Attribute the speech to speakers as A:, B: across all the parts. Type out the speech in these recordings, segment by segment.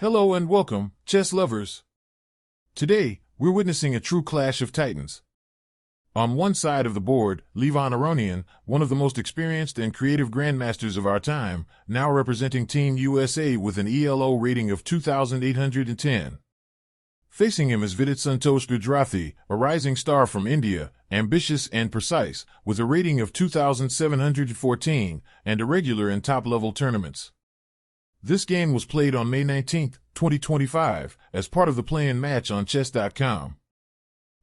A: Hello and welcome, chess lovers. Today, we're witnessing a true clash of titans. On one side of the board, Levon Aronian, one of the most experienced and creative grandmasters of our time, now representing Team USA with an ELO rating of 2,810. Facing him is Vidit Gujrathi, a rising star from India, ambitious and precise, with a rating of 2,714 and a regular in top-level tournaments. This game was played on May 19, 2025, as part of the play-in match on chess.com.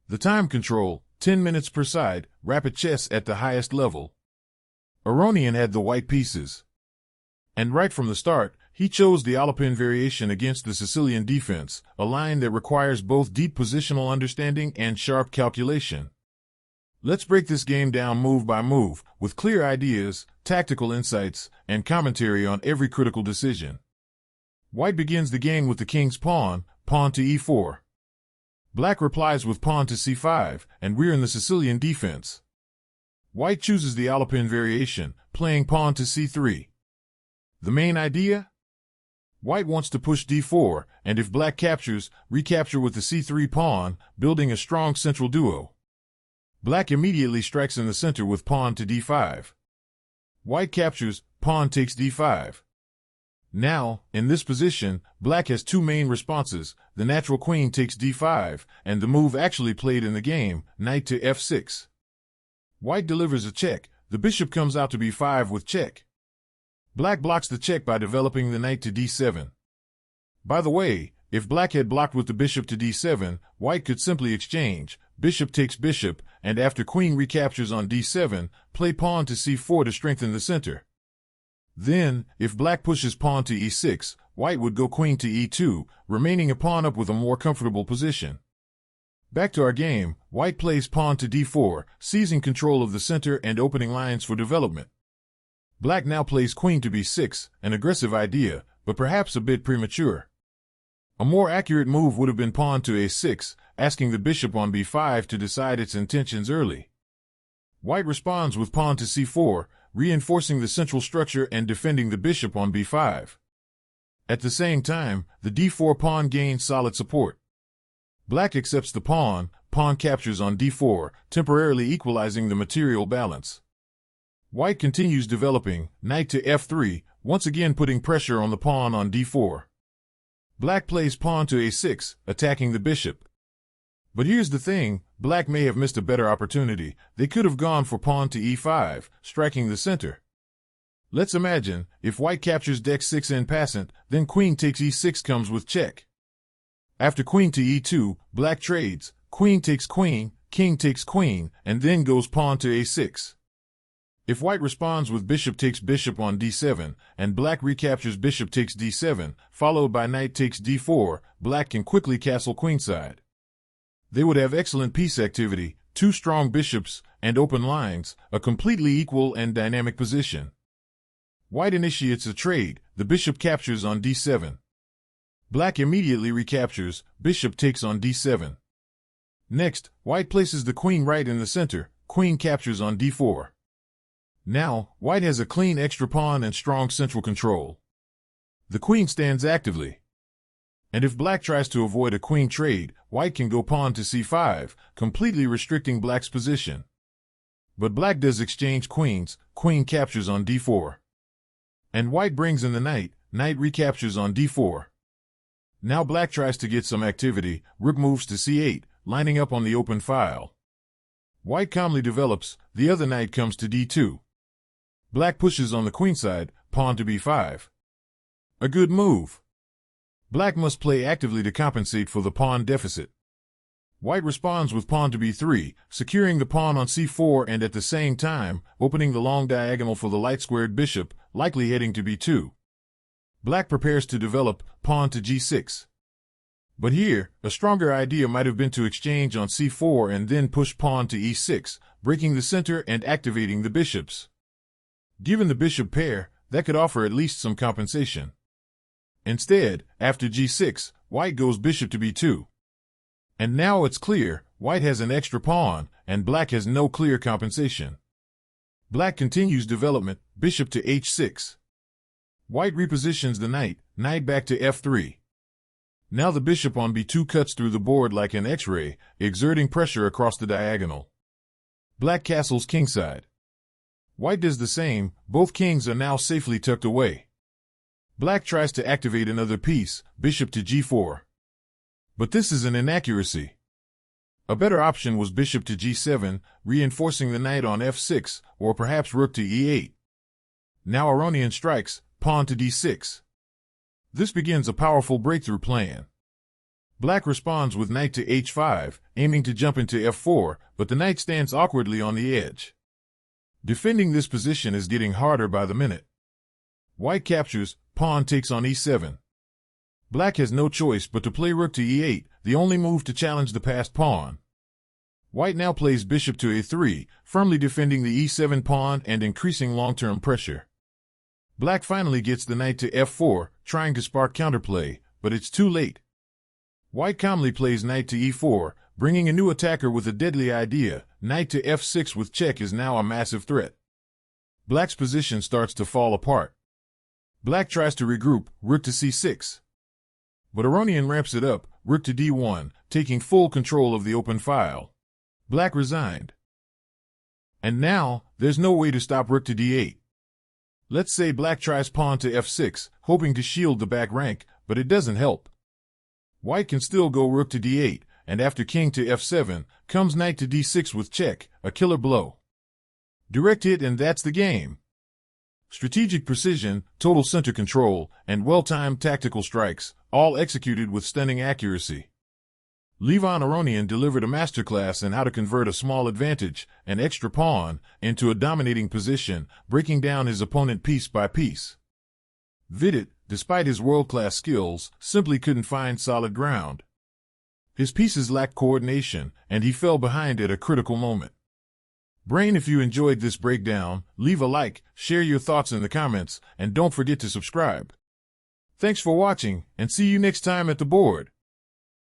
A: The time control, 10 minutes per side, rapid chess at the highest level. Aronian had the white pieces. And right from the start, he chose the Alapin Variation against the Sicilian Defense, a line that requires both deep positional understanding and sharp calculation. Let's break this game down move by move, with clear ideas, tactical insights, and commentary on every critical decision. White begins the game with the king's pawn to e4. Black replies with pawn to c5, and we're in the Sicilian Defense. White chooses the Alapin Variation, playing pawn to c3. The main idea? White wants to push d4, and if black captures, recapture with the c3 pawn, building a strong central duo. Black immediately strikes in the center with pawn to d5. White captures, pawn takes d5. Now, in this position, black has two main responses, the natural queen takes d5, and the move actually played in the game, knight to f6. White delivers a check, the bishop comes out to b5 with check. Black blocks the check by developing the knight to d7. By the way, if black had blocked with the bishop to d7, white could simply exchange, bishop takes bishop, and after queen recaptures on d7, play pawn to c4 to strengthen the center. Then, if black pushes pawn to e6, white would go queen to e2, remaining a pawn up with a more comfortable position. Back to our game, white plays pawn to d4, seizing control of the center and opening lines for development. Black now plays queen to b6, an aggressive idea, but perhaps a bit premature. A more accurate move would have been pawn to a6, asking the bishop on b5 to decide its intentions early. White responds with pawn to c4, reinforcing the central structure and defending the bishop on b5. At the same time, the d4 pawn gains solid support. Black accepts the pawn captures on d4, temporarily equalizing the material balance. White continues developing, knight to f3, once again putting pressure on the pawn on d4. Black plays pawn to a6, attacking the bishop. But here's the thing, black may have missed a better opportunity. They could have gone for pawn to e5, striking the center. Let's imagine, if white captures deck 6 en passant, then queen takes e6 comes with check. After queen to e2, black trades, queen takes queen, king takes queen, and then goes pawn to a6. If white responds with bishop takes bishop on d7, and black recaptures bishop takes d7, followed by knight takes d4, black can quickly castle queenside. They would have excellent piece activity, two strong bishops, and open lines, a completely equal and dynamic position. White initiates a trade, the bishop captures on d7. Black immediately recaptures, bishop takes on d7. Next, white places the queen right in the center, queen captures on d4. Now, white has a clean extra pawn and strong central control. The queen stands actively. And if black tries to avoid a queen trade, white can go pawn to c5, completely restricting black's position. But black does exchange queens, queen captures on d4. And white brings in the knight recaptures on d4. Now black tries to get some activity, rook moves to c8, lining up on the open file. White calmly develops, the other knight comes to d2. Black pushes on the queenside, pawn to b5. A good move. Black must play actively to compensate for the pawn deficit. White responds with pawn to b3, securing the pawn on c4 and at the same time, opening the long diagonal for the light-squared bishop, likely heading to b2. Black prepares to develop, pawn to g6. But here, a stronger idea might have been to exchange on c4 and then push pawn to e6, breaking the center and activating the bishops. Given the bishop pair, that could offer at least some compensation. Instead, after g6, white goes bishop to b2. And now it's clear, white has an extra pawn, and black has no clear compensation. Black continues development, bishop to h6. White repositions the knight back to f3. Now the bishop on b2 cuts through the board like an X-ray, exerting pressure across the diagonal. Black castles kingside. White does the same, both kings are now safely tucked away. Black tries to activate another piece, bishop to g4. But this is an inaccuracy. A better option was bishop to g7, reinforcing the knight on f6, or perhaps rook to e8. Now Aronian strikes, pawn to d6. This begins a powerful breakthrough plan. Black responds with knight to h5, aiming to jump into f4, but the knight stands awkwardly on the edge. Defending this position is getting harder by the minute. White captures, pawn takes on e7. Black has no choice but to play rook to e8, the only move to challenge the passed pawn. White now plays bishop to a3, firmly defending the e7 pawn and increasing long-term pressure. Black finally gets the knight to f4, trying to spark counterplay, but it's too late. White calmly plays knight to e4, bringing a new attacker with a deadly idea. Knight to f6 with check is now a massive threat. Black's position starts to fall apart. Black tries to regroup, rook to c6. But Aronian ramps it up, rook to d1, taking full control of the open file. Black resigned. And now, there's no way to stop rook to d8. Let's say Black tries pawn to f6, hoping to shield the back rank, but it doesn't help. White can still go rook to d8, and after king to f7, comes knight to d6 with check, a killer blow. Direct hit, and that's the game. Strategic precision, total center control, and well-timed tactical strikes, all executed with stunning accuracy. Levon Aronian delivered a masterclass in how to convert a small advantage, an extra pawn, into a dominating position, breaking down his opponent piece by piece. Vidit, despite his world-class skills, simply couldn't find solid ground. His pieces lacked coordination, and he fell behind at a critical moment. Brain, if you enjoyed this breakdown, leave a like, share your thoughts in the comments, and don't forget to subscribe. Thanks for watching, and see you next time at the board.